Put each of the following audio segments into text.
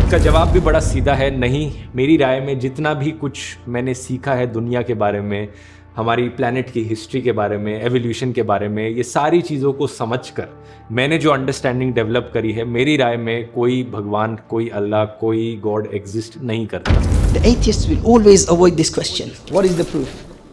इसका जवाब भी बड़ा सीधा है, नहीं। मेरी राय में जितना भी कुछ मैंने सीखा है दुनिया के बारे में, हमारी प्लैनेट की हिस्ट्री के बारे में, एवोल्यूशन के बारे में, ये सारी चीज़ों को समझकर मैंने जो अंडरस्टैंडिंग डेवलप करी है, मेरी राय में कोई भगवान, कोई अल्लाह, कोई गॉड एग्जिस्ट नहीं करता। The atheists will always avoid this question. What is the proof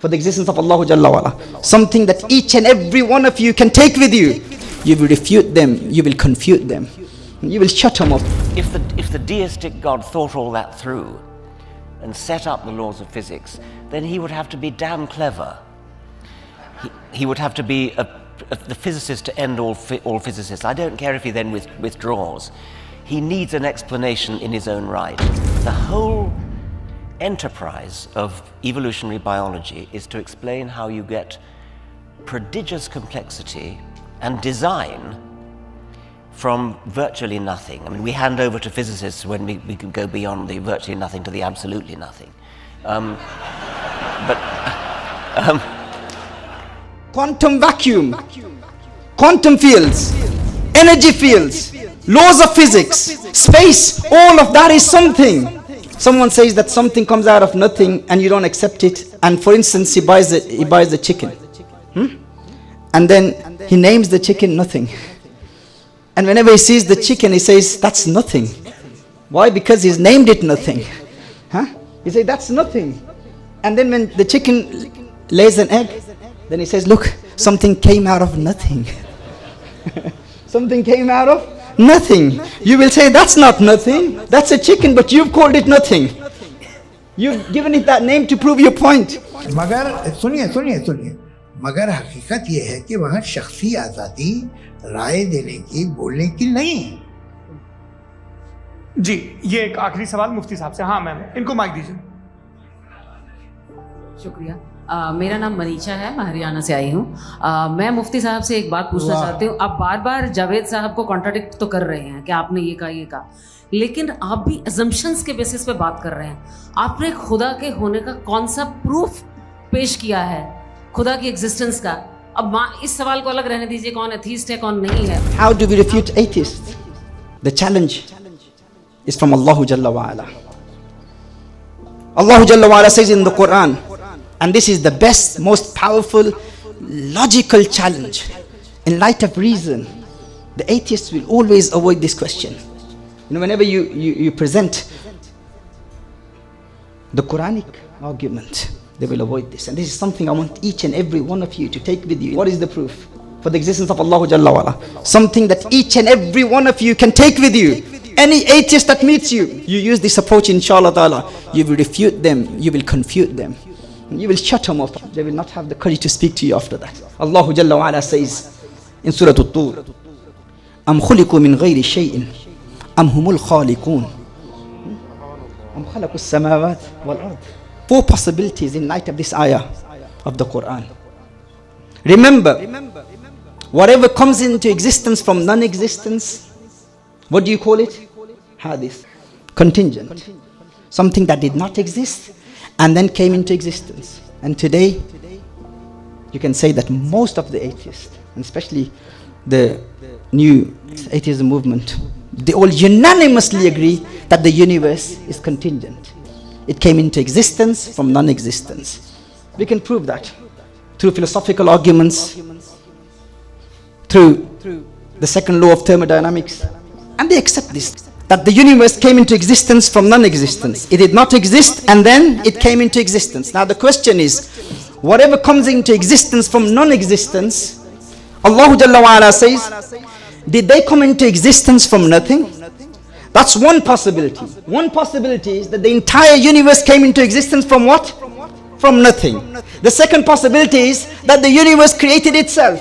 for the existence of Allah Jalla wa'ala? Something that each and every one of you can take with you. You will refute them, you will confute them, you will shut them up. If the deistic God thought all that through and set up the laws of physics, then he would have to be damn clever. He would have to be the physicist to end all physicists. I don't care if he then withdraws. He needs an explanation in his own right. The whole enterprise of evolutionary biology is to explain how you get prodigious complexity and design from virtually nothing. I mean, we hand over to physicists when we can go beyond the virtually nothing to the absolutely nothing. Quantum vacuum, quantum fields, energy fields, laws of physics, space, all of that is something. Someone says that something comes out of nothing and you don't accept it, and for instance he buys the chicken, and then he names the chicken nothing, and whenever he sees the chicken he says that's nothing. Why? Because he's named it nothing. He says that's nothing, and then when the chicken lays an egg, then he says, look, something came out of nothing. Something came out of nothing. You will say that's not nothing, that's a chicken, but you've called it nothing. You've given it that name to prove your point. मगर सुनिए मगर हकीकत ये है कि वहाँ शख्सी आज़ादी राय देने की, बोलने की नहीं है। जी, ये एक आखिरी सवाल मुफ्ती साहब से। हाँ मैम, इनको माइक दीजिए। शुक्रिया। मेरा नाम मनीषा है, मैं हरियाणा से आई हूँ। मैं मुफ्ती साहब से एक बात पूछना चाहती हूँ। आप बार बार जावेद साहब को कॉन्ट्राडिक्ट तो कर रहे हैं कि आपने ये कहा, लेकिन आप भी अजम्पशंस के बेसिस पे बात कर रहे हैं। आपने खुदा के होने का कौन सा प्रूफ पेश किया है, खुदा की एग्जिस्टेंस का? अब इस सवाल को अलग रहने दीजिए, कौन एथीस्ट है कौन नहीं है। How do we refute atheists? The challenge is from Allah Jalla wa'ala. Allah Jalla wa'ala says in the Quran, and this is the best, most powerful, logical challenge. In light of reason, the atheists will always avoid this question. Whenever you present the Quranic argument, they will avoid this. And this is something I want each and every one of you to take with you. What is the proof for the existence of Allah Jalla wa'ala? Something that each and every one of you can take with you. Any atheist that meets you, you use this approach, inshallah ta'ala, you will refute them, you will confute them, you will shut them up. They will not have the courage to speak to you after that. Allah Jalla wa'ala says in Surah At-Tur, Am khuliqu min ghayri shay'in Am humul khaliqun Am khalaqu as-samawat wal ard. 4 possibilities in light of this ayah of the Quran. Remember, whatever comes into existence from non-existence, what do you call it? Hadith. Contingent. Something that did not exist and then came into existence. And today, you can say that most of the atheists, and especially the new atheism movement, they all unanimously agree that the universe is contingent. It came into existence from non-existence. We can prove that through philosophical arguments, through the second law of thermodynamics. And they accept this, that the universe came into existence from non-existence. It did not exist and then it came into existence. Now the question is, whatever comes into existence from non-existence, Allah Jalla wa'ala says, did they come into existence from nothing? That's one possibility. One possibility is that the entire universe came into existence from what? From nothing. The second possibility is that the universe created itself.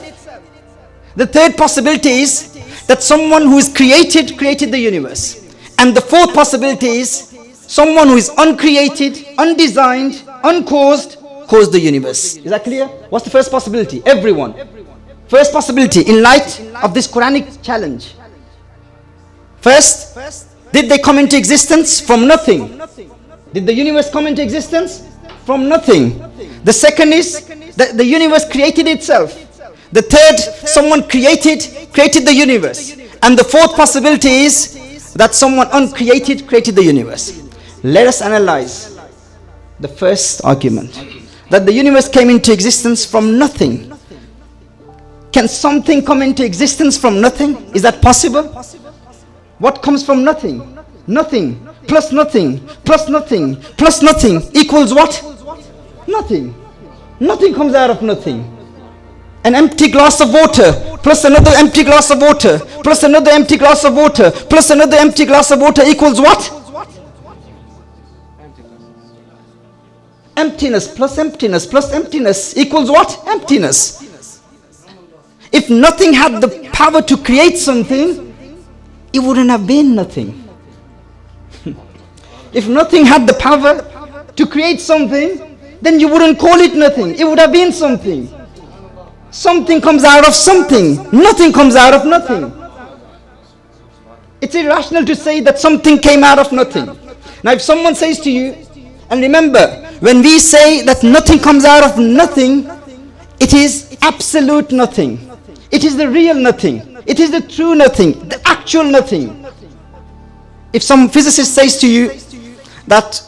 The third possibility is that someone who is created the universe. And the fourth possibility is someone who is uncreated, undesigned, uncaused, caused the universe. Is that clear? What's the first possibility? Everyone. First possibility in light of this Quranic challenge. First, did they come into existence from nothing? Did the universe come into existence from nothing? The second is that the universe created itself. The third, someone created the universe. And the fourth possibility is that someone uncreated created the universe. Let us analyze the first argument, that the universe came into existence from nothing. Can something come into existence from nothing? Is that possible? What comes from nothing? Nothing plus nothing plus nothing plus nothing equals what? Nothing. Nothing comes out of nothing. An empty glass of water plus another empty glass of water plus another empty glass of water plus another empty glass of water equals what? Emptiness plus emptiness plus emptiness equals what? Emptiness. If nothing had the power to create something, it wouldn't have been nothing. If nothing had the power to create something, then you wouldn't call it nothing. It would have been something. Something comes out of something. Nothing comes out of nothing. It's irrational to say that something came out of nothing. Now if someone says to you, and remember, when we say that nothing comes out of nothing, it is absolute nothing. It is the real nothing. It is the true nothing, the actual nothing. If some physicist says to you that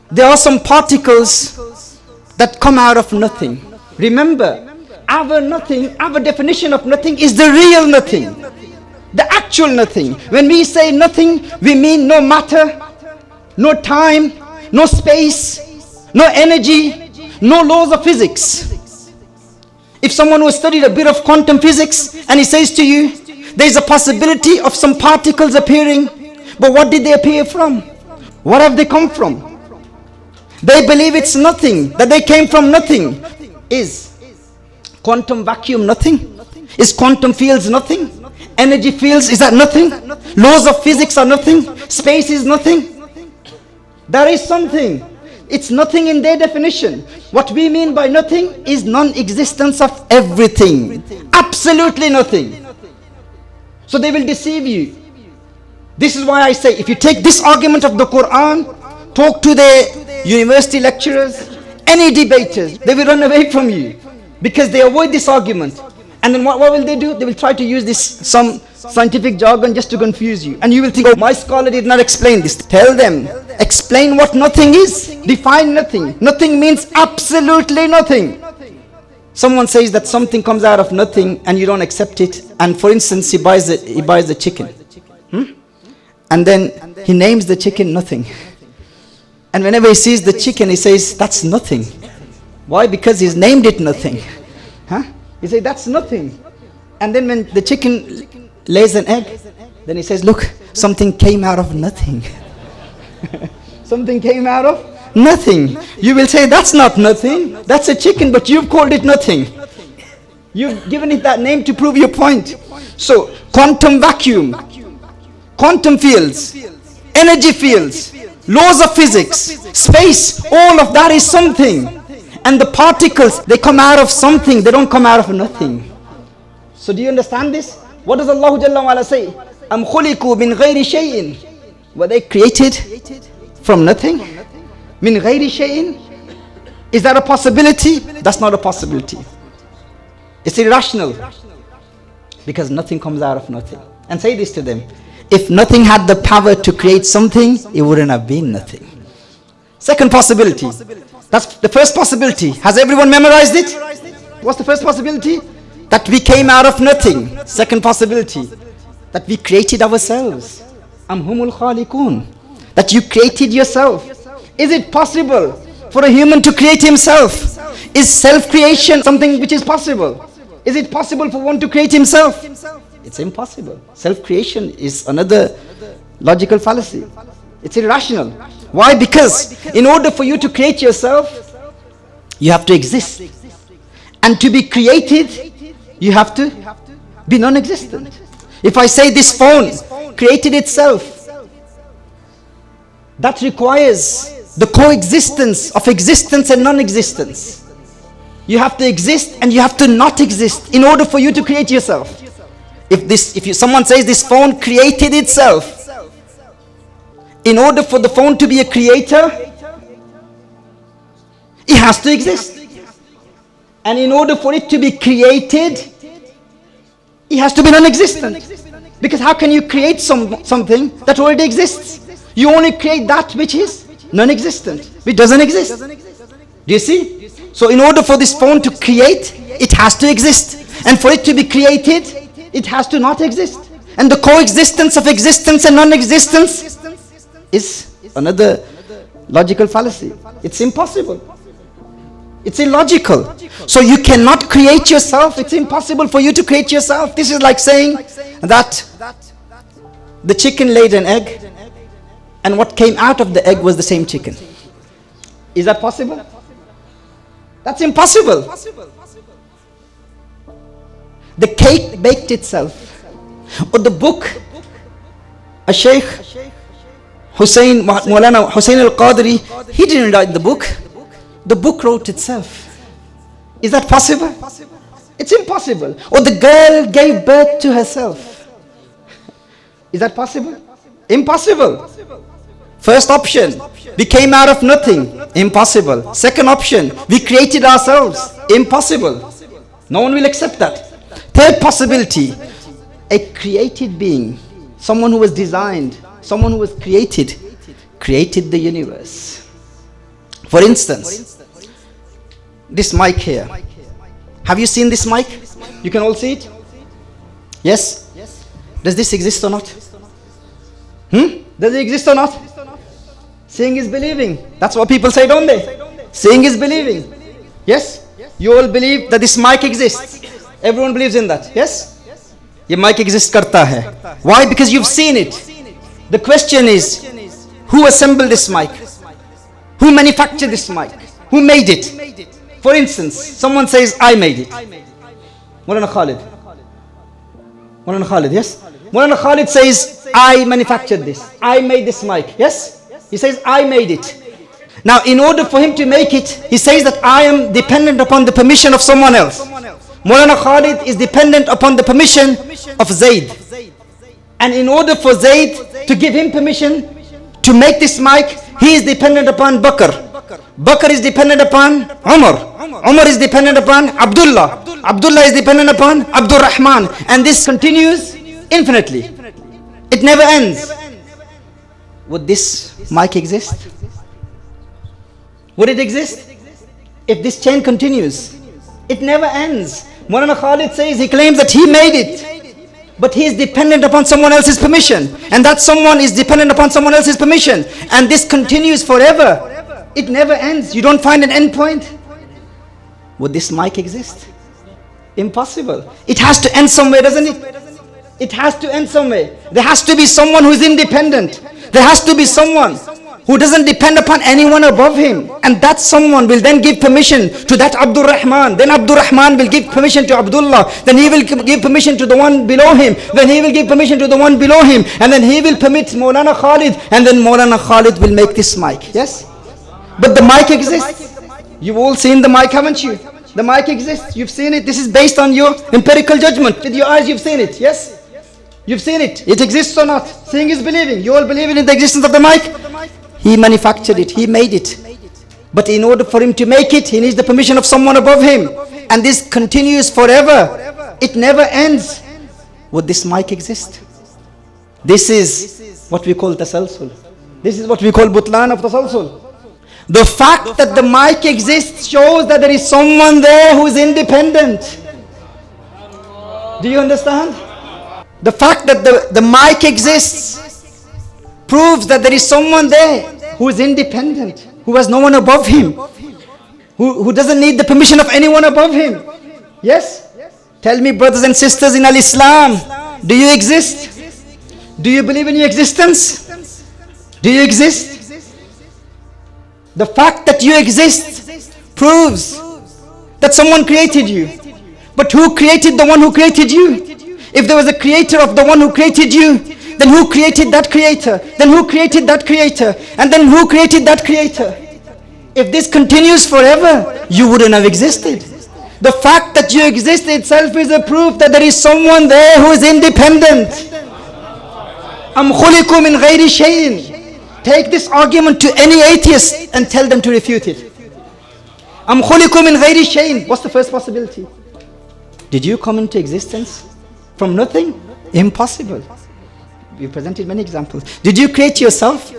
there are some particles that come out of nothing, remember, our nothing, our definition of nothing is the real nothing, the actual nothing. When we say nothing, we mean no matter, no time, no space, no energy, no laws of physics. If someone who has studied a bit of quantum physics and he says to you, there is a possibility of some particles appearing, but what did they appear from? What have they come from? They believe it's nothing, that they came from nothing. Is quantum vacuum nothing? Is quantum fields nothing? Energy fields, is that nothing? Laws of physics are nothing? Space is nothing? There is something. It's nothing in their definition. What we mean by nothing is non-existence of everything. Absolutely nothing. So they will deceive you. This is why I say, if you take this argument of the Quran, talk to the university lecturers, any debaters, they will run away from you. Because they avoid this argument. And then what will they do? They will try to use this, some scientific jargon just to confuse you. And you will think, oh, my scholar did not explain this. Tell them, explain what nothing is. Define nothing. Nothing means absolutely nothing. Someone says that something comes out of nothing and you don't accept it. And for instance, he buys the chicken. And then he names the chicken nothing. And whenever he sees the chicken, he says, that's nothing. Why? Because he's named it nothing. He says, that's nothing. And then when the chicken lays an egg, then he says, look, something came out of nothing. Something came out of nothing. You will say, that's not nothing. That's a chicken, but you've called it nothing. You've given it that name to prove your point. So, quantum vacuum, quantum fields, energy fields, laws of physics, space, all of that is something. And the particles, they come out of something, they don't come out of nothing. So do you understand this? What does Allah Jalla wa Ala say? Am khuliku min ghayri shay'in. Were they created from nothing? Min ghayri shay'in. Is that a possibility? That's not a possibility. It's irrational. Because nothing comes out of nothing. And say this to them. If nothing had the power to create something, it wouldn't have been nothing. Second possibility. That's the first possibility. Has everyone memorized it? What's the first possibility? That we came out of nothing. Second possibility. That we created ourselves. Am humul khaliqun. That you created yourself. Is it possible for a human to create himself? Is self-creation something which is possible? Is it possible for one to create himself? It's impossible. Self-creation is another logical fallacy. It's irrational. Why? Because in order for you to create yourself, you have to exist. And to be created, you have to be non-existent. If I say this phone created itself, that requires the coexistence of existence and non-existence. You have to exist and you have to not exist in order for you to create yourself. If someone says this phone created itself, in order for the phone to be a creator, it has to exist. And in order for it to be created, it has to be non-existent. Because how can you create something that already exists? You only create that which is non-existent, which doesn't exist. Do you see? So in order for this phone to create, it has to exist. And for it to be created, it has to not exist. And the coexistence of existence and non-existence is another logical fallacy. It's impossible. It's illogical. So you cannot create yourself. It's impossible for you to create yourself. This is like saying that the chicken laid an egg and what came out of the egg was the same chicken. Is that possible? That's impossible. The cake baked itself. Or the book, a Shaykh Maulana Hussain al-Qadri, he didn't write the book. The book wrote itself. Is that possible? It's impossible. Or the girl gave birth to herself. Is that possible? Impossible. First option, we came out of nothing. Impossible. Second option, we created ourselves. Impossible. No one will accept that. Third possibility, a created being, someone who was designed, someone who was created the universe. For instance, this mic here. Have you seen this mic? You can all see it? Yes? Does this exist or not? Does it exist or not? Seeing is believing. That's what people say, don't they? Seeing is believing. Yes? You all believe that this mic exists. Everyone believes in that. Yes? Ye mic exists karta hai. Why? Because you've seen it. The question is, who assembled this mic? Who manufactured this mic? Who made it? For instance, someone says, I made it. Maulana Khalid. Maulana Khalid, yes? Maulana Khalid says, I manufactured this. I made this mic. Yes? He says, I made it. Now, in order for him to make it, he says that I am dependent upon the permission of someone else. Maulana Khalid is dependent upon the permission of Zayd. And in order for Zayd to give him permission to make this mic, he is dependent upon Bakr. Bakr is dependent upon Umar. Umar is dependent upon Abdullah. Abdullah is dependent upon Abdul Rahman. And this continues infinitely. It never ends. Would this mic exist? Would it exist? If this chain continues, it never ends. Maulana Khalid says, he claims that he made it, but he is dependent upon someone else's permission, and that someone is dependent upon someone else's permission, and this continues forever. It never ends. You don't find an end point. Would this mic exist? Impossible. It has to end somewhere, doesn't it? It has to end somewhere. There has to be someone who is independent. There has to be someone who doesn't depend upon anyone above him, and that someone will then give permission to that Abdul Rahman. Then Abdul Rahman will give permission to Abdullah. Then he will give permission to the one below him. Then he will give permission to the one below him, and then he will permit Maulana Khalid, and then Maulana Khalid will make this mic. Yes? But the mic exists. You've all seen the mic, haven't you? The mic exists. You've seen it. This is based on your empirical judgment. With your eyes you've seen it. Yes? You've seen it. It exists or not. Seeing is believing. You all believe in the existence of the mic? He manufactured it. He made it. But in order for him to make it, he needs the permission of someone above him. And this continues forever. It never ends. Would this mic exist? This is what we call tasalsul. This is what we call butlan of tasalsul. The fact that the mic exists shows that there is someone there who is independent. Do you understand? The fact that the mic exists proves that there is someone there who is independent, who has no one above him, who doesn't need the permission of anyone above him. Yes? Tell me, brothers and sisters in Al-Islam, do you exist? Do you believe in your existence? Do you exist? The fact that you exist proves that someone created you. But who created the one who created you? If there was a creator of the one who created you, then who created that creator? Then who created that creator? And then who created that creator? If this continues forever, you wouldn't have existed. The fact that you exist itself is a proof that there is someone there who is independent. Am khuliqu min ghayri shay'in. Take this argument to any atheist and tell them to refute it. Am khuliqu min ghayri shay'in. What's the first possibility? Did you come into existence from nothing? Impossible. We presented many examples. Did you create yourself?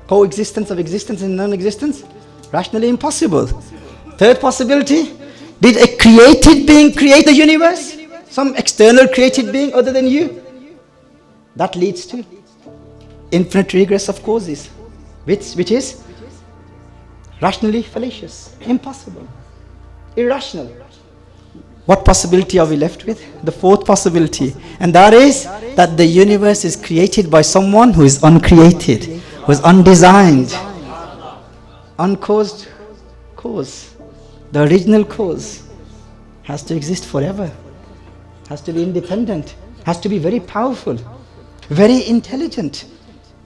Coexistence of existence and non-existence? Rationally impossible. Third possibility, did a created being create the universe? Some external created being other than you? That leads to infinite regress of causes, which is rationally fallacious, impossible, irrational. What possibility are we left with? The fourth possibility, and that is that the universe is created by someone who is uncreated, who is undesigned, uncaused cause. The original cause has to exist forever, has to be independent, has to be very powerful, very intelligent,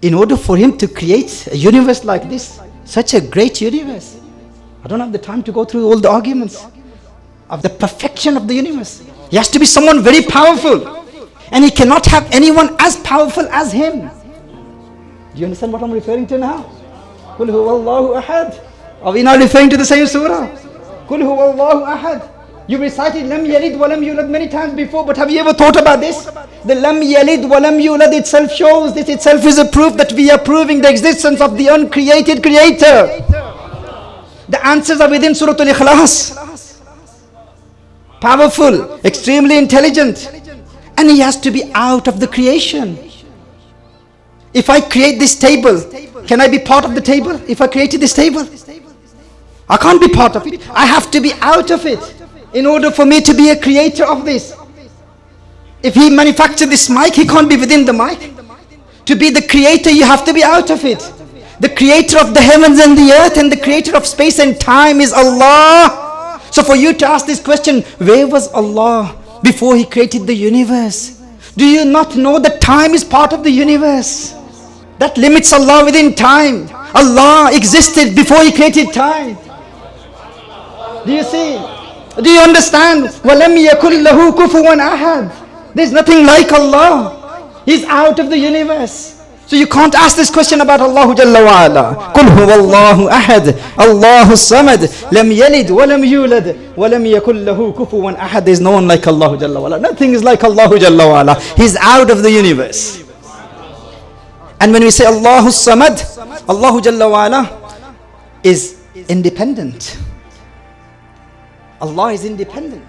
in order for him to create a universe like this, such a great universe. I don't have the time to go through all the arguments of the perfection of the universe. He has to be someone very powerful, and he cannot have anyone as powerful as him. Do you understand what I'm referring to now? Qul huwa Allahu ahad. Are we not referring to the same surah? Qul huwa Allahu ahad. You recited lam yalid wa lam yulad many times before, but have you ever thought about this? The lam yalid wa lam yulad itself shows, this itself is a proof that we are proving the existence of the uncreated creator. The answers are within Surah Al-Ikhlas. Powerful, extremely intelligent, and he has to be out of the creation. If I create this table, can I be part of the table? If I created this table, I can't be part of it. I have to be out of it in order for me to be a creator of this. If he manufactured this mic, he can't be within the mic. To be the creator, you have to be out of it. The creator of the heavens and the earth and the creator of space and time is Allah. So for you to ask this question, where was Allah before he created the universe? Do you not know that time is part of the universe? That limits Allah within time. Allah existed before he created time. Do you see? Do you understand? وَلَمْ يَكُنْ لَهُ كُفُوًا أَحَدٌ. There's nothing like Allah. He's out of the universe. So you can't ask this question about Allah Jalla wa Ala. قُلْ هُوَ اللَّهُ أَحَدٌ اللَّهُ الصَّمَدُ لَمْ يَلِدْ وَلَمْ يُولَدْ وَلَمْ يَكُنْ لَهُ كُفُوًا أَحَدٌ. There's no one like Allah Jalla wa Ala. Nothing is like Allah Jalla wa Ala. He's out of the universe. And when we say Allahu Samad, Allah Jalla wa Ala is independent. Allah is independent.